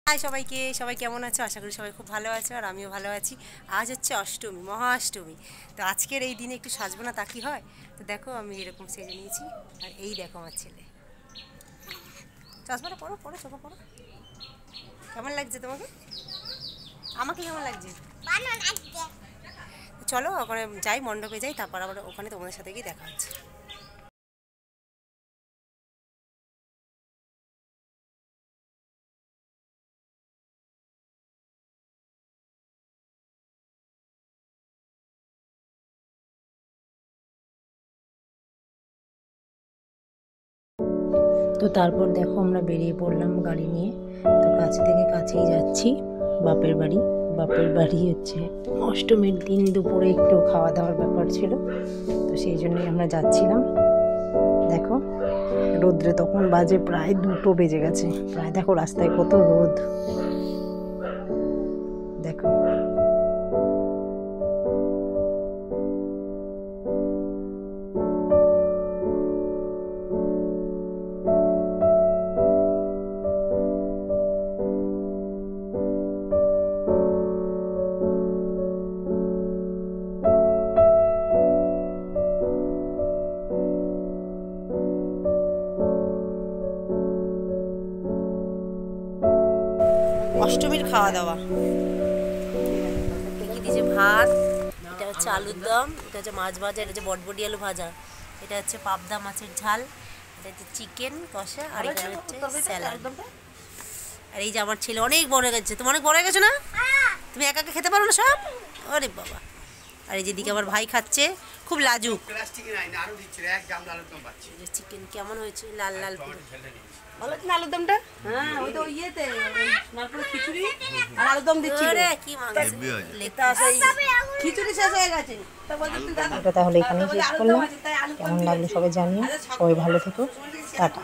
High সবাইকে, সবাই কেমন আছো? আশা করি সবাই খুব ভালো আছো আর আমিও ভালো আছি। আজ হচ্ছে অষ্টমী, মহা অষ্টমী। তো আজকের এই দিনে একটু সাজবো না তা কি হয়? তো দেখো আমি এরকম সেজে নিয়েছি। আর এই দেখো আমার ছেলে। চশমাটা পরো, পরো, চোখে পরো। কেমন লাগছে তোমাকে? আমাকে কেমন লাগছে? চলো ওখানে যাই, মণ্ডপে যাই, তারপর আবার ওখানে তোমাদের সাথে গিয়ে দেখা হচ্ছে। তো তারপর দেখো আমরা বেরিয়ে পড়লাম গাড়ি নিয়ে। তো কাছে থেকে কাছেই যাচ্ছি বাপের বাড়ি। বাপের বাড়ি হচ্ছে অষ্টমীর দিন দুপুরে একটু খাওয়া দাওয়ার ব্যাপার ছিল, তো সেই জন্যই আমরা যাচ্ছিলাম। দেখো রোদ্রে তখন বাজে প্রায় 2টো বেজে গেছে, প্রায় দেখো রাস্তায় কত রোদ। দেখো অষ্টমীর খাওয়া দাওয়া কি দিয়েছে? ভাত, এটা হচ্ছে আলুর দম, এটা হচ্ছে মাছ ভাজা, এটা হচ্ছে বটবটি আলু ভাজা, এটা হচ্ছে পাবদা মাছের ঝাল, এটা হচ্ছে চিকেন কষা, আর এটা হচ্ছে স্যালাড। আর এই যে আমার ছেলে অনেক বড় হয়ে গেছে। তুমি অনেক বড় হয়ে গেছো না? তুমি একা একা খেতে পারো না সব? আরে বাবা। আর এই যেদিকে আমার ভাই খাচ্ছে, খুব লাজুক। চিকেন কেমন হয়েছে? লাল লাল পুরো। ভালো না আলুর দমটা? হ্যাঁ, ওই তো ইয়েতে নারকেল খিচুড়ি আর আলুর দম দিচ্ছি। আরে কি মাংস লেটা আছে, খিচুড়ি শেষ হয়ে গেছে। এটা তাহলে এখানেই শেষ করলাম। কেমন লাগলো সবাই জানিও। সবাই ভালো থেকো, টাটা।